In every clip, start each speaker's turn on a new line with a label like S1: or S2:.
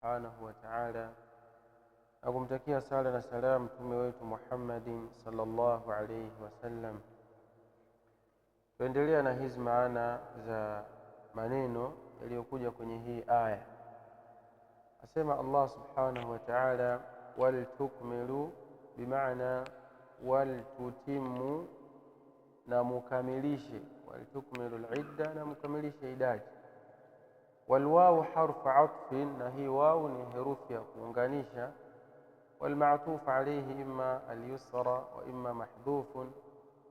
S1: subhanahu wa ta'ala, na kumtakia sala na salam mtume wetu Muhammadin sallallahu alayhi wasallam. Tuendelea na hizi maana za maneno yaliyokuja kwenye hii aya. Asema Allah subhanahu wa ta'ala, wal tukmilu, bimaana wal tutimmu, na mukamilishe. Wal tukmilu al-idda, na mukamilishe idadi. Wal wawu harfu atfin, na hii wawu ni herufi ya kuunganisha. Wal ma'tuf alayhi imma al-yusra wa imma mahdhufun,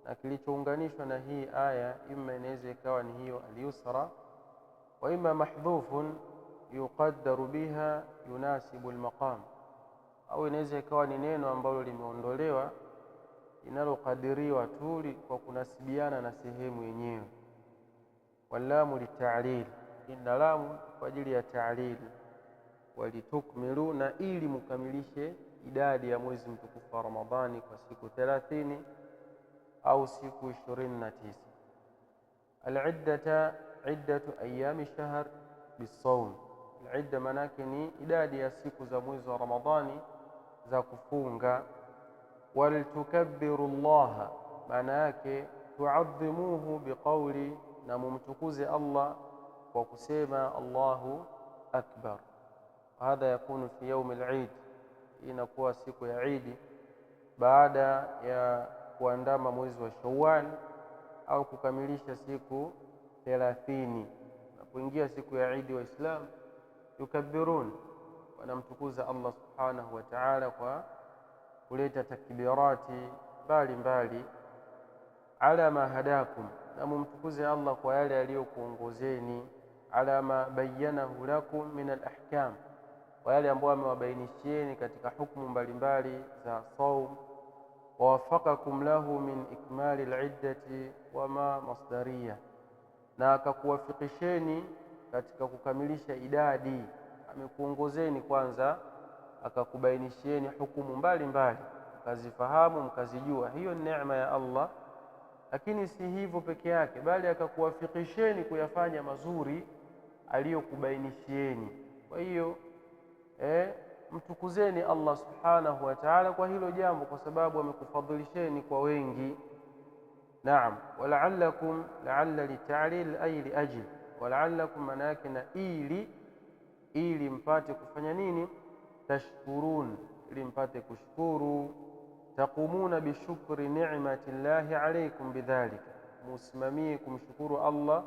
S1: na kilichounganishwa na hii aya imma inaweza ikawa ni hiyo al-yusra wa imma mahdhufun yuqaddaru biha yunasibu al-maqam, au inaweza ikawa ni neno ambalo limeondolewa inalokadiriwa tu kwa kunasibiana na sehemu yenyewe. Wallamu litalil, inna lamu kwa ajili ya ta'lil. Walitukmilu, na ili mukamilishe idadi ya mwezi mtukufu wa Ramadhani kwa siku 30 au siku 29. Al-iddata iddatu ayami shahr bisawm. Al-idda manake ni idadi ya siku za mwezi wa Ramadhani za kufunga. Waltukabbiru Allah, maana yake tuadhimuhu biqawli, na mumtukuze Allah kwa kusema Allahu akbar. Hadha yakunu fi yawm al-Eid, inakuwa siku ya Eid baada ya kuandama mwezi wa Shawwal au kukamilisha siku 30. Unapoingia siku ya Eid, Waislamu yukabbirun, wanamtukuza Allah subhanahu wa ta'ala kwa kuleta takbirati mbalimbali. Ala ma hadakum, na mumtukuze Allah kwa yale aliyokuongozeni. Ala ma bayyanahu lakum min al-ahkam, kwa yale ambayo amewabainishieni katika hukumu mbalimbali za saum. Wawafaqakum lahu min ikmali al-iddati wa ma masdariya, na akakuwafikisheni katika kukamilisha idadi. Amekuongozeni kwanza, akakubainishieni hukumu mbalimbali, mkazifahamu mkazijua. Hiyo ni neema ya Allah. Lakini si hivyo peke yake, bali akakuwafikisheni kuyafanya mazuri aliyokubainishieni. Kwa hiyo mtukuzeni Allah subhanahu wa ta'ala kwa hilo jambo, kwa sababu amekufadhilisheni kwa wengi. Naam. Wala'allakum, la'alla litalil ay li ajli. Wala'allakum manake na ili mpate kufanya nini? Tashkurun, ili mpate kushukuru. Taqumuna bishukri ni'mati llahi alaykum bidhalika, musimamie kumshukuru Allah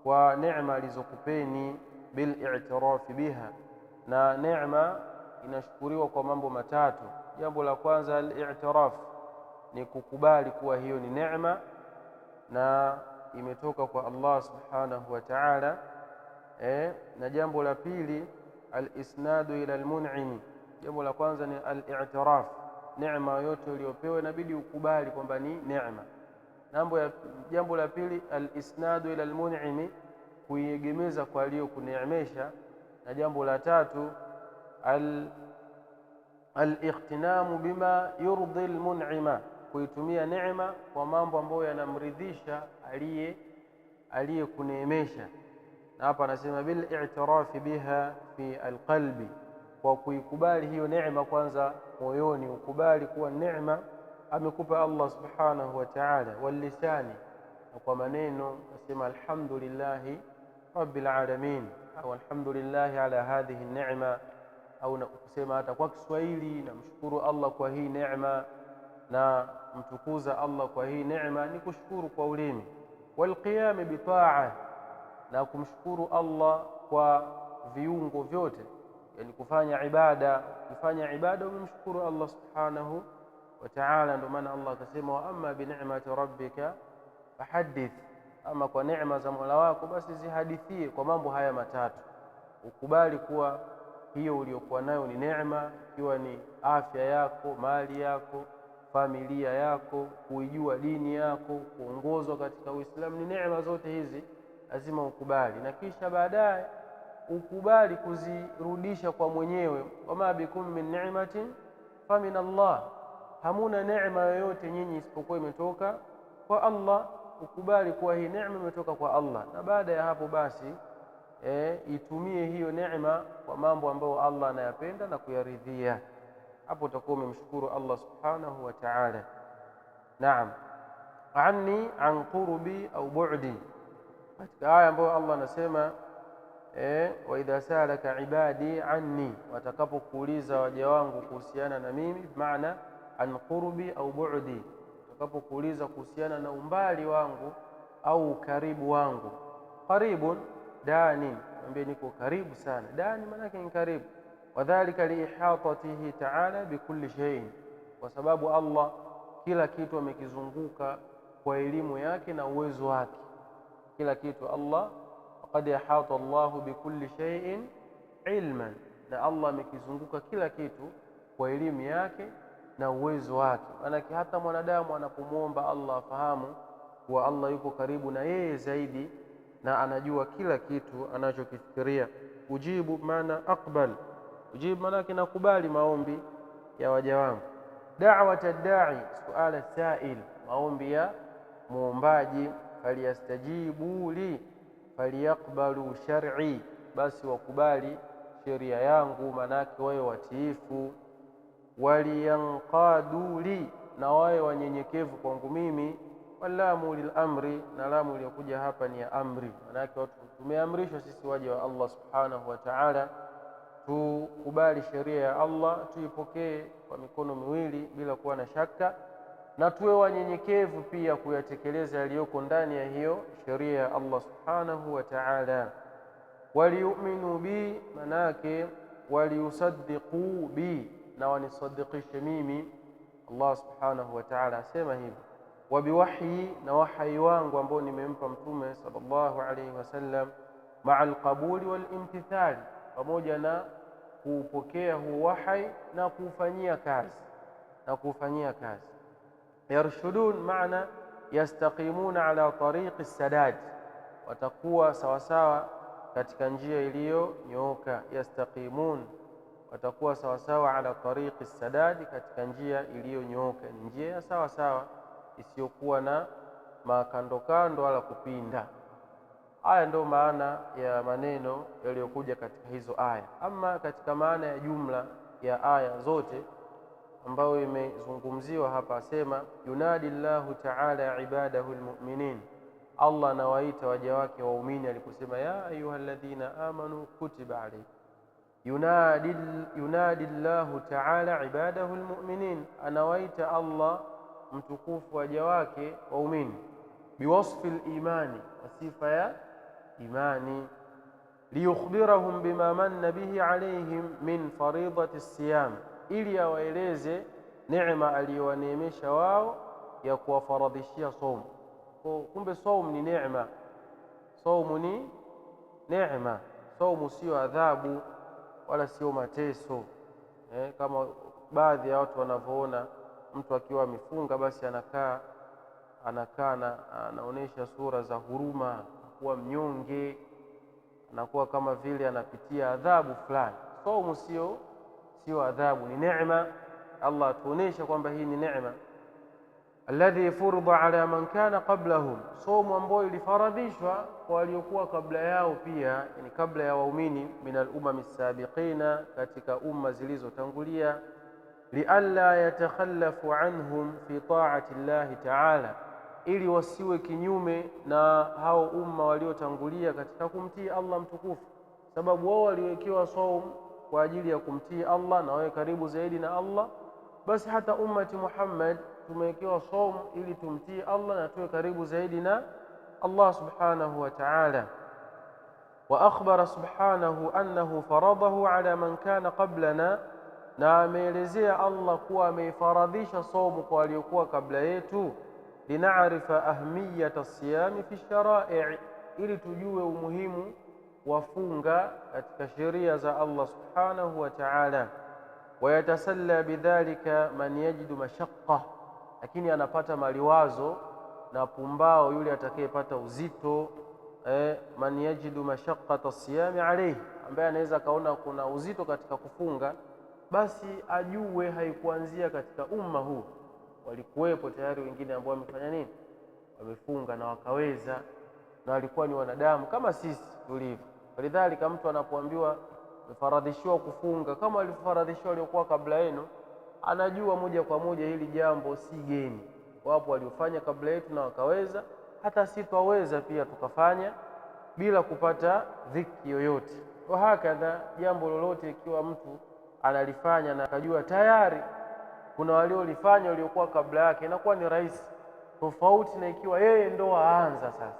S1: kwa neema alizokupeni. Bil i'tirafi biha, na neema inashukuriwa kwa mambo matatu. Jambo la kwanza al-i'tiraf, ni kukubali kuwa hiyo ni neema na imetoka kwa Allah subhanahu wa ta'ala. Na jambo la pili al-isnadu ila al-mun'im. Jambo la kwanza ni al-i'tiraf, neema yote uliyopewa inabidi ukubali kwamba ni neema. Jambo la pili al-isnadu ila al-mun'im, kuiegemeza kwa aliyokuneemesha. Na jambo la tatu al-ightinamu bima yurdi al-mun'ima, kuitumia neema kwa mambo ambayo yanamridhisha aliyekuneemesha. Na hapa anasema bil i'tirafi biha fi alqalbi, kwa kuikubali hiyo neema kwanza moyoni, ukubali kuwa neema amekupa Allah subhanahu wa ta'ala. Wal lisani, na kwa maneno nasema alhamdulillahi rabbil alamin, au alhamdulillahi ala hadhihi an-ni'ma, au kusema hata kwa Kiswahili namshukuru Allah kwa hii neema, na mtukuza Allah kwa hii neema, ni kushukuru kwa ulimi. Wal qiyam bi ta'ah, na kumshukuru Allah kwa viungo vyote, yani kufanya ibada. Kufanya ibada umemshukuru Allah subhanahu wa ta'ala. Ndio maana Allah akasema wa amma bi ni'mati rabbika fahaddith, ama kwa neema za Mola wako basi zihadithie kwa mambo haya matatu. Ukubali kuwa hiyo uliyokuwa nayo ni neema, ikiwa ni afya yako, mali yako, familia yako, kuijua dini yako, kuongozwa katika Uislamu, ni neema zote hizi lazima ukubali. Na kisha baadaye ukubali kuzirudisha kwa mwenyewe. Wama bikum min ni'matin famin Allah, hamuna neema yoyote nyinyi isipokuwa imetoka kwa Allah. Ukubali kuwa hii neema imetoka kwa Allah, na baada ya hapo basi itumie hiyo neema kwa mambo ambayo Allah anayapenda na kuyaridhia. Hapo utakuwa umemshukuru Allah subhanahu wa ta'ala. Naam, anni an qurbi au bu'di, katika aya ambayo Allah anasema wa idha salaka ibadi anni, watakapokuuliza waja wangu kuhusiana na mimi, maana an qurbi au bu'di, watakapokuuliza kuhusiana na umbali wangu au karibu wangu. Qaribun dani, mwambie niko karibu sana. Dani maana yake ni karibu. Wadhalika liihatatihi ta'ala bikulli shay'in, kwa sababu Allah kila kitu amekizunguka kwa elimu yake na uwezo wake. Kila kitu Allah, faqad ahata Allahu bikulli shay'in ilman, na Allah amekizunguka kila kitu kwa elimu yake na uwezo wake. Maana hata mwanadamu anapomwomba Allah afahamu kuwa Allah yuko karibu na yeye zaidi na anajua kila kitu anachokifikiria. Ujibu maana aqbal, ujibu maana kinakubali maombi ya waja wangu. Da'wat ad-da'i, suala sa'il, maombi ya muombaji. Faliyastajibu li faliyaqbalu shar'i, basi wakubali sheria yangu, manake wawe watiifu. Waliyanqadu li, na wawe wanyenyekevu kwangu mimi. Walamu lil amri, na lamu iliyokuja hapa ni ya amri, manake watu tumeamrishwa sisi waja wa Allah subhanahu wa ta'ala tukubali sheria ya Allah, tuipokee kwa mikono miwili bila kuwa na shaka, na tuwe wanyenyekevu pia kuyatekeleza yaliyoko ndani ya hiyo sheria ya Allah subhanahu wa ta'ala. Waliyu'minu bi, manake waliyusaddiqu bi, na wanisaddiqishe mimi. Allah subhanahu wa ta'ala asema hivi, wa biwahyi, na wahyi wangu ambao nimempa mtume sallallahu alayhi wasallam, ma'a alqabuli wal imtithal, pamoja na kupokea huo wahyi na kufanyia kazi. Yarshudun maana yastaqimuna ala tariqi sadad, watakuwa sawasawa katika njia iliyonyooka. Yastaqimun, watakuwa sawasawa ala tariqi sadad, katika njia iliyonyooka, ni njia ya sawasawa isiyokuwa na makandokando wala kupinda. Haya ndio maana ya maneno yaliyokuja katika hizo aya. Ama katika maana ya jumla ya aya zote ambayo imezungumziwa hapa, asema yunadi Allahu ta'ala ibadahu almu'minin, Allah anawaita waja wake waumini aliposema ya ayyuhalladhina amanu kutiba alaykum. Yunadi Allahu ta'ala ibadahu almu'minin, anawaita Allah mtukufu waja wake waumini. Biwasfi al-imani, wasifa ya imani. Liyukhbirahum bima manna bihi alayhim min faridati as-siyam, ili awaeleze neema aliyowaneemesha wao ya kuwafaradhishia saumu. Kumbe saumu ni neema, saumu ni neema. Saumu sio adhabu wala sio mateso, kama baadhi ya watu wanavyoona. Mtu akiwa amefunga basi anakaa anaonesha sura za huruma, kuwa mnyonge, anakuwa kama vile anapitia adhabu fulani. Saumu sio adhabu, ni neema. Allah atuonesha kwamba hii ni neema. Alladhi furida ala man kana qablahum, saumu ambayo ilifaradhishwa kwa waliokuwa kabla yao pia, yani kabla ya waumini. Min al-umami sabiqina, katika umma zilizotangulia. Lialla yatakhallafu anhum fi ta'ati Allahi ta'ala, ili wasiwe kinyume na hao umma waliotangulia katika kumtii Allah mtukufu, sababu wao waliwekewa saumu kwa ajili ya kumtii Allah na wawe karibu zaidi na Allah. Basi hata ummati Muhammad tumewekewa saumu ili tumtii Allah na tuwe karibu zaidi na Allah subhanahu wa ta'ala. Wa akhbara subhanahu annahu faradahu ala man kana qablana, na ameelezea Allah kuwa ameifaradhisha saumu kwa waliokuwa kabla yetu. Lina'rifa ahmiyata as-siyami fi shara'i, ili tujue umuhimu wa funga katika sheria za Allah subhanahu wa ta'ala. Wayatasalla bidhalika man yajidu mashaqqa, lakini anapata maliwazo na pumbao yule atakayepata uzito. Man yajidu mashaqqata as-siyami alayhi, ambaye anaweza kaona kuna uzito katika kufunga, basi ajue haikuanzia katika umma huu. Walikuwepo tayari wengine ambao wamefanya nini, wamefunga na wakaweza, na walikuwa ni wanadamu kama sisi tulivyo. Lidhalika mtu anapoambiwa umefaradhishiwa kufunga kama walivyofaradhishiwa waliokuwa kabla yenu, anajua moja kwa moja hili jambo si geni. Wapo waliofanya kabla yetu na wakaweza, hata sisi twaweza pia tukafanya bila kupata dhiki yoyote. Kwa hakadha jambo lolote ikiwa mtu analifanya na akajua tayari kuna waliolifanya waliokuwa kabla yake, inakuwa ni rahisi, tofauti na ikiwa yeye ndo aanza sasa,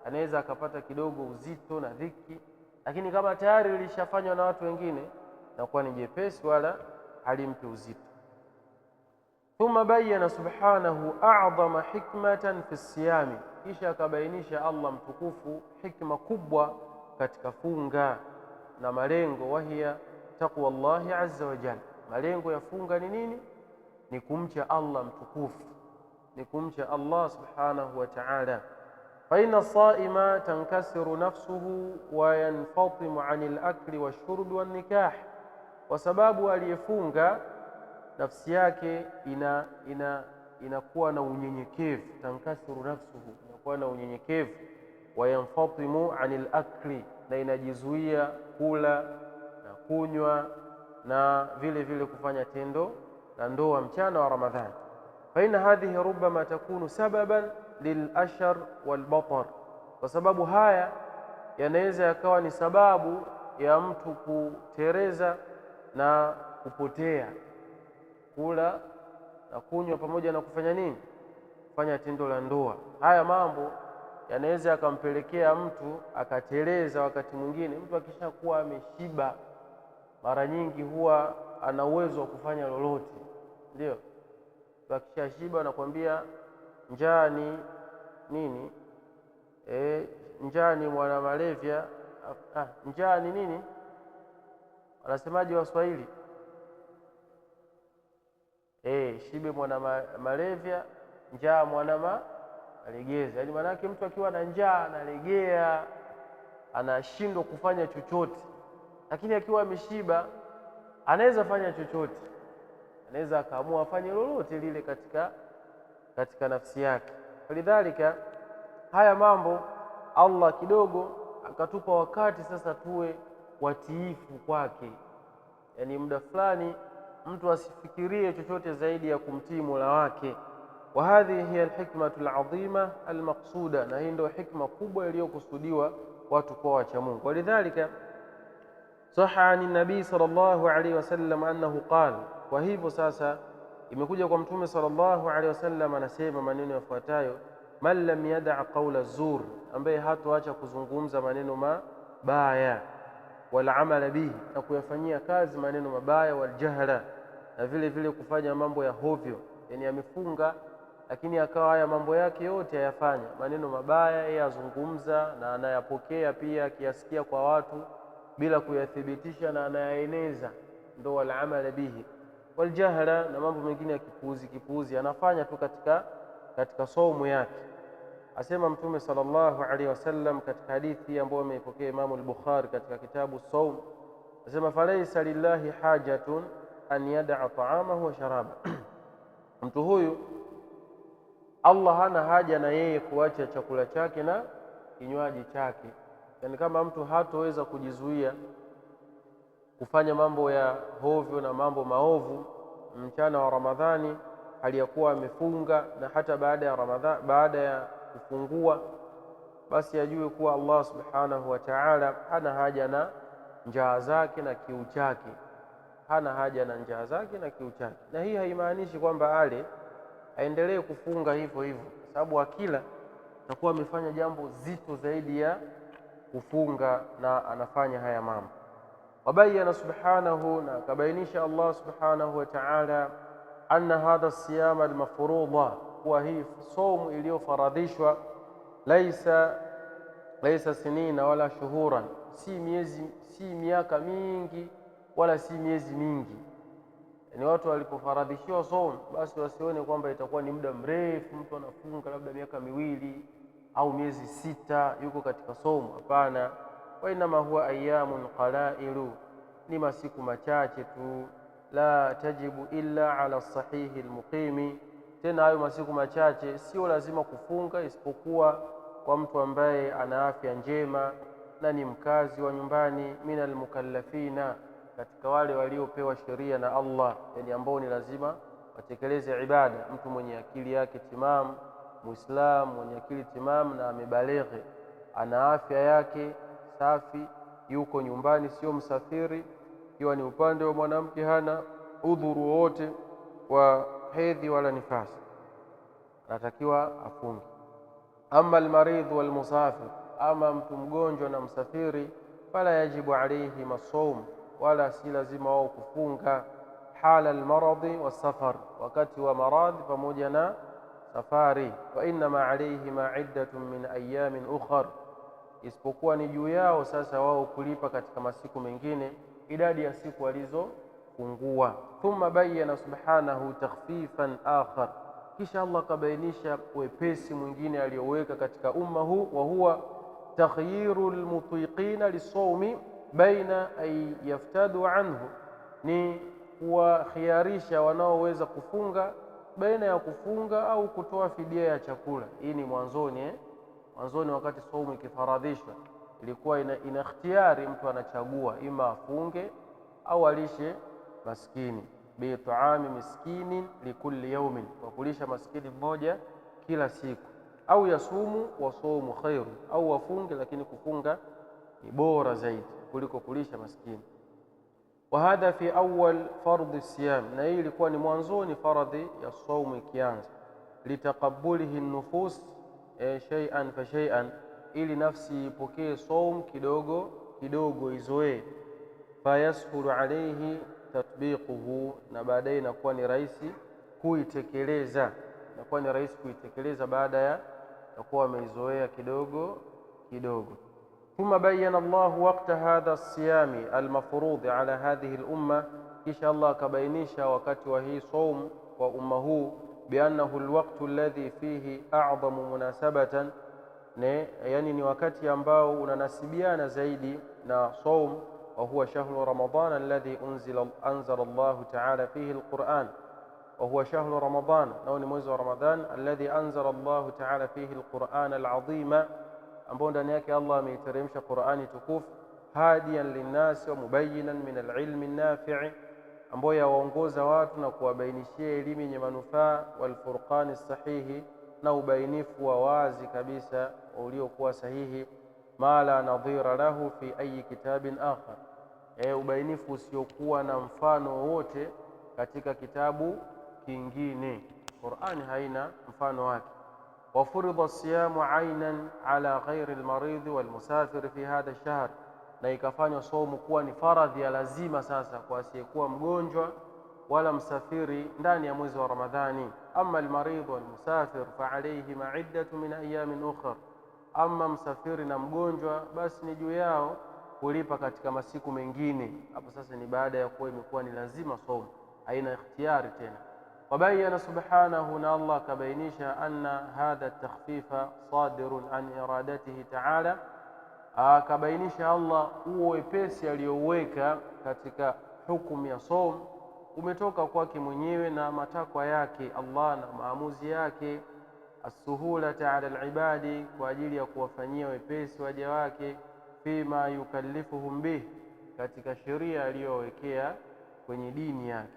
S1: anaweza akapata kidogo uzito na dhiki. Lakini kama tayari lilishafanywa na watu wengine, inakuwa ni jepesi wala halimpi uzito. Thumma bayyana subhanahu a'dhama hikmatan fi siyami, kisha akabainisha Allah mtukufu hikma kubwa katika funga na malengo. Wahiya taqwa Allahi azza wa jalla, malengo ya funga ni nini? Ni kumcha Allah mtukufu, ni kumcha Allah subhanahu wa ta'ala. Fa inna as-sa'ima tankasiru nafsuhu wa yanfatimu 'anil akli wash-shurbi wan-nikah, kwa sababu aliyefunga nafsi yake inakuwa na unyenyekevu. Tankasiru nafsuhu, inakuwa na unyenyekevu. Wa yanfatimu 'anil akli, na inajizuia kula na kunywa na vile vile kufanya tendo la ndoa mchana wa Ramadhani. Fa inna hadhihi rubbama takunu sababan lilashar walbatar, kwa sababu haya yanaweza yakawa ni sababu ya mtu kutereza na kupotea, kula na kunywa pamoja na kufanya nini? Kufanya tendo la ndoa. Haya mambo yanaweza yakampelekea mtu akateleza. Wakati mwingine mtu akishakuwa ameshiba, mara nyingi huwa ana uwezo wa kufanya lolote, ndio akishashiba nakwambia njaa ni nini? Njaa ni mwana malevya. Njaa ni nini? Wanasemaje Waswahili? Shibe mwana malevya, njaa mwana malegeza. Yaani maana yake mtu akiwa na njaa analegea, anashindwa kufanya chochote, lakini akiwa ameshiba anaweza fanya chochote, anaweza akaamua afanye lolote lile katika nafsi yake. Lidhalika haya mambo Allah kidogo akatupa wakati sasa tuwe watiifu kwake, yaani muda fulani mtu asifikirie chochote zaidi ya kumtii Mola wake. Wa hadhihi hiya alhikmatu alazima almaqsuda, na hii ndio hikma kubwa iliyokusudiwa watu kwa wacha Mungu. Walidhalika sahha an nabii sallallahu alayhi wasallam annahu qala, kwa hivyo sasa imekuja kwa Mtume sallallahu alayhi wasallam anasema maneno yafuatayo: man lam yada' qawla zur, ambaye hatoacha kuzungumza maneno mabaya, wal amala bihi, na kuyafanyia kazi maneno mabaya, wal jahla, na vile vile kufanya mambo ya hovyo. Yani amefunga lakini akawa haya mambo yake yote ayafanya, maneno mabaya yeye azungumza na anayapokea pia akiyasikia kwa watu bila kuyathibitisha na anayaeneza, ndo wal amala bihi. Wal jahla, na mambo mengine ya kipuuzi anafanya tu katika saumu yake. Asema Mtume sallallahu alaihi wasallam katika hadithi ambayo ameipokea Imam al-Bukhari katika kitabu Saum, asema falaysa lillahi hajatun an yada'a ta'amahu wa sharaba mtu huyu Allah hana haja na yeye kuacha chakula chake na kinywaji chake. Yani kama mtu hatoweza kujizuia kufanya mambo ya hovyo na mambo maovu mchana wa Ramadhani hali ya kuwa amefunga, na hata baada ya kufungua, basi ajue kuwa Allah subhanahu wa ta'ala hana haja na njaa zake na kiu chake, hana haja na njaa zake na kiu chake. Na hii haimaanishi kwamba aendelee kufunga hivyo hivyo, kwa sababu akila atakuwa amefanya jambo zito zaidi ya kufunga na anafanya haya mambo. Wabayana subhanahu, na akabainisha Allah subhanahu wa ta'ala anna hadha siyama almafruḍa, kuwa hii saumu iliyofaradhishwa laisa sinina wala shuhuran, si miaka mingi wala si miezi mingi. Yani watu walipofaradhishiwa saumu basi wasione kwamba itakuwa ni muda mrefu, mtu anafunga labda miaka miwili au miezi 6 yuko katika saumu. Hapana, wa inma huwa ayyamun qalailu, ni masiku machache tu. La tajibu illa ala sahihi almuqimi, tena hayo masiku machache sio lazima kufunga isipokuwa kwa mtu ambaye ana afya njema na ni mkazi wa nyumbani, minal mukallafina, katika wale waliopewa sheria na Allah, yani ambao ni lazima watekeleze ibada. Mtu mwenye akili yake timamu, muislamu mwenye akili timamu na amebalighi, ana afya yake safi, yuko nyumbani, sio msafiri. Ikiwa ni upande wa mwanamke hana udhuru wote wa hedhi wala nifasi, anatakiwa afunge. Ama almaridh walmusafir, ama mtu mgonjwa na msafiri, fala yajibu alayhi masawm, wala si lazima wao kufunga. Hala almaradhi wasafar, wakati wa maradhi pamoja na safari. Wa inma alayhi ma iddatun min ayamin ukhar, isipokuwa ni juu yao sasa wao kulipa katika masiku mengine idadi ya siku walizofungua. Thumma bayyana subhanahu takhfifan akhar, kisha Allah kabainisha wepesi mwingine aliyoweka katika umma huu, wa huwa takhyiru almutiqina lisawmi baina ay yaftadu anhu, ni kuwakhiarisha wanaoweza kufunga baina ya kufunga au kutoa fidia ya chakula. Hii ni mwanzoni mwanzoni wakati saumu ikifaradhishwa ilikuwa ina ikhtiyari, mtu anachagua ima afunge au alishe maskini, bi tuami miskinin likulli yawmin, kwa kulisha maskini mmoja kila siku, au yasumu wa saumu khairu, au wafunge lakini kufunga ni bora zaidi kuliko kulisha maskini. Wa hadha fi awwal fardhi siyam, na hii ilikuwa ni mwanzoni faradhi ya saumu ikianza. Litaqabbulihi nufus shay'an fa shay'an, ili nafsi ipokee saum kidogo kidogo izoee. Fayasahulu alayhi tatbiquhu, na baadaye inakuwa ni rahisi kuitekeleza, inakuwa ni rahisi kuitekeleza baada ya kuwa ameizoea kidogo kidogo. Thumma bayyana Allah waqta hadha as-siyami al-mafrudh ala hadhihi al-umma, kisha Allah akabainisha wakati wa hii saum kwa umma huu, biannahu al-waqtu alladhi fihi a'zamu munasabatan, yani ni wakati ambao unanasibiana zaidi na saum, wa huwa shahru ramadan alladhi anzala Allah ta'ala fihi al-Qur'an, wa huwa shahru ramadan, na ni mwezi wa Ramadhan, alladhi anzala Allah ta'ala fihi al-Qur'an al-'azima, ambao ndani yake Allah ameiteremsha Qur'ani tukufu, hadiyan linnasi wa mubayyinan min al-ilmi an-nafi', ambao yawaongoza watu na kuwabainishia elimu yenye manufaa, wal furqani sahihi, na ubainifu wa wazi kabisa uliokuwa sahihi, ma la nadhira lahu fi ayi kitabin akhar, ubainifu usiokuwa na mfano wote katika kitabu kingine. Qur'ani haina mfano wake. وفرض الصيام عينا على غير المريض والمسافر في هذا الشهر, na ikafanywa saumu kuwa ni faradhi ya lazima sasa kwa asiyekuwa mgonjwa wala msafiri ndani ya mwezi wa Ramadhani. Amma almaridh walmusafir fa alayhi ma'iddatu min ayamin ukhra, amma msafiri na mgonjwa basi ni juu yao kulipa katika masiku mengine. Hapo sasa ni baada ya kuwa imekuwa ni lazima saumu, haina ikhtiyari tena. وبين سبحانه ان الله كبينيش ان هذا التخفيف صادر عن ارادته تعالى, كبينيش الله huo wepesi aliyoweka katika hukumu ya saum umetoka kwake mwenyewe na matakwa yake Allah na maamuzi yake. As-suhulata ala al-ibadi, kwa ajili ya kuwafanyia wepesi waja wake, fima yukallifuhum bih, katika sheria aliyowekea kwenye dini yake.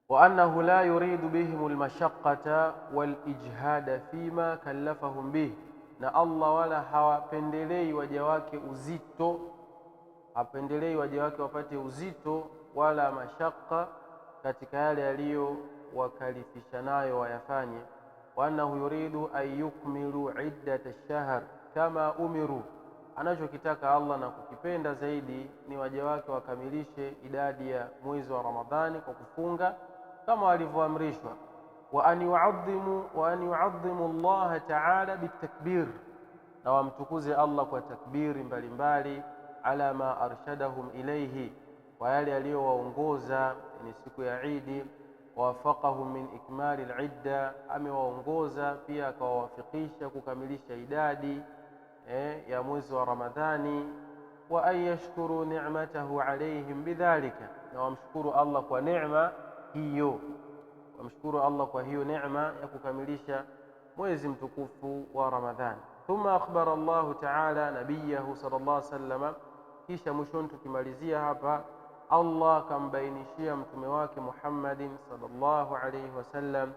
S1: وأنه لا يريد بهم المشقة والإجهاد فيما كلفهم به, na Allah wala hawapendelei waja wake uzito, hapendelei waja wake wapate uzito wala mashaka katika yale aliyowakalifisha nayo wayafanye. Wa annahu yuridu an yukmilu iddata ash-shahr kama umiru, anachokitaka Allah na kukipenda zaidi ni waja wake wakamilishe idadi ya mwezi wa Ramadhani kwa kufunga kama walivyoamrishwa. Wa an yu'azzimu Allah ta'ala bitakbir, na wamtukuze Allah kwa takbiri mbalimbali, ala ma arshadahum ilayhi, kwa yale aliyowaongoza ni siku ya Eid. Wafaqahum min ikmali al-idda, amewaongoza pia akawawafikisha kukamilisha idadi ya mwezi wa Ramadhani. Wa an yashkuru ni'matahu alayhim bidhalika, na wamshukuru Allah kwa neema hiyo, wamshukuru Allah kwa hiyo neema ya kukamilisha mwezi mtukufu wa Ramadhani. Thumma akhbara Allahu ta'ala nabiyahu sallallahu alaihi wasallam, kisha mwishoni tukimalizia hapa Allah kambainishia mtume wake Muhammadin sallallahu alaihi wasallam,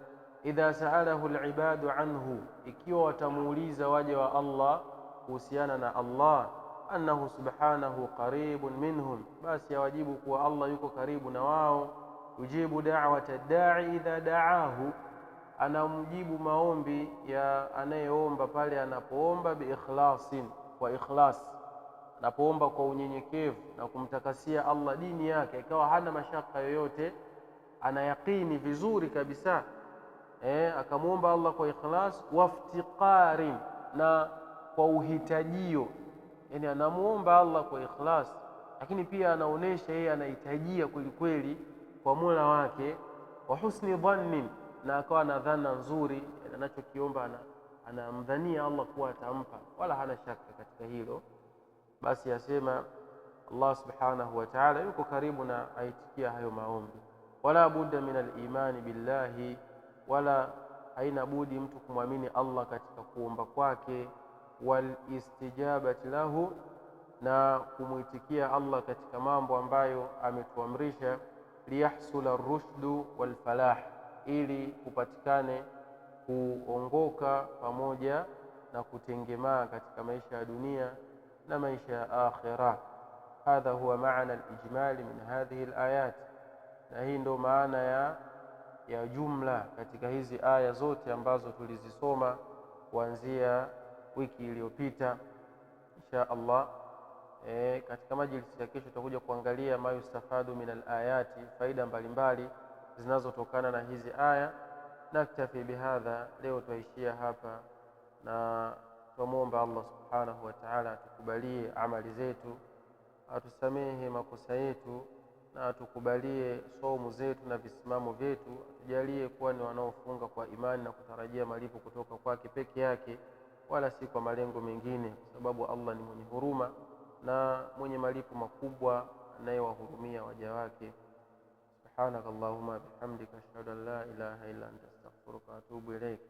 S1: idha sa'alahu al-ibadu anhu, ikiwa watamuuliza waja wa Allah kuhusiana na Allah, annahu subhanahu qaribun minhum, basi yawajibu kuwa Allah yuko karibu na wao. Yujibu da'wata da'i idha da'ahu, anamjibu maombi ya anayeomba pale anapoomba, biikhlasin, kwa ikhlas, anapoomba kwa unyenyekevu na kumtakasia Allah dini yake, ikawa hana mashaka yoyote, ana yaqini vizuri kabisa, akamuomba Allah kwa ikhlas, waftiqarin, na kwa uhitajio, yani anamuomba Allah kwa ikhlas, lakini pia anaonesha yeye anahitajia kweli kweli kwa Mola wake, wa husni dhannin, na akawa na dhana nzuri, anachokiomba anamdhania Allah kuwa atampa, wala hana shaka katika hilo, basi asema Allah subhanahu wa ta'ala yuko karibu na aitikia hayo maombi. Wala budda min al-imani billahi, wala haina budi mtu kumwamini Allah katika kuomba kwake, wal istijabati lahu, na kumuitikia Allah katika mambo ambayo ametuamrisha, liyahsula ar-rushdu wal falah, ili kupatikane kuongoka pamoja na kutengemaa katika maisha ya dunia na maisha ya akhirah. Hadha huwa maana al-ijmali min hadhihi al-ayat, na hii ndo maana ya jumla katika hizi aya zote ambazo tulizisoma kuanzia wiki iliyopita. Insha Allah katika majlisi ya kesho tutakuja kuangalia ma yustafadu min al-ayati, faida mbalimbali zinazotokana na hizi aya. Naktafi bihadha, leo tuishia hapa, na tumuomba Allah subhanahu wa ta'ala atukubalie amali zetu, atusamehe makosa yetu, na atukubalie somo zetu na visimamo vyetu, atujalie kuwa ni wanaofunga kwa imani na kutarajia malipo kutoka kwake peke yake, wala si kwa malengo mengine, kwa sababu Allah ni mwenye huruma na mwenye malipo makubwa, anayewahurumia waja wake. Subhanakallahumma bihamdika, ashhadu an la ilaha illa anta, astaghfiruka wa atubu ilaik.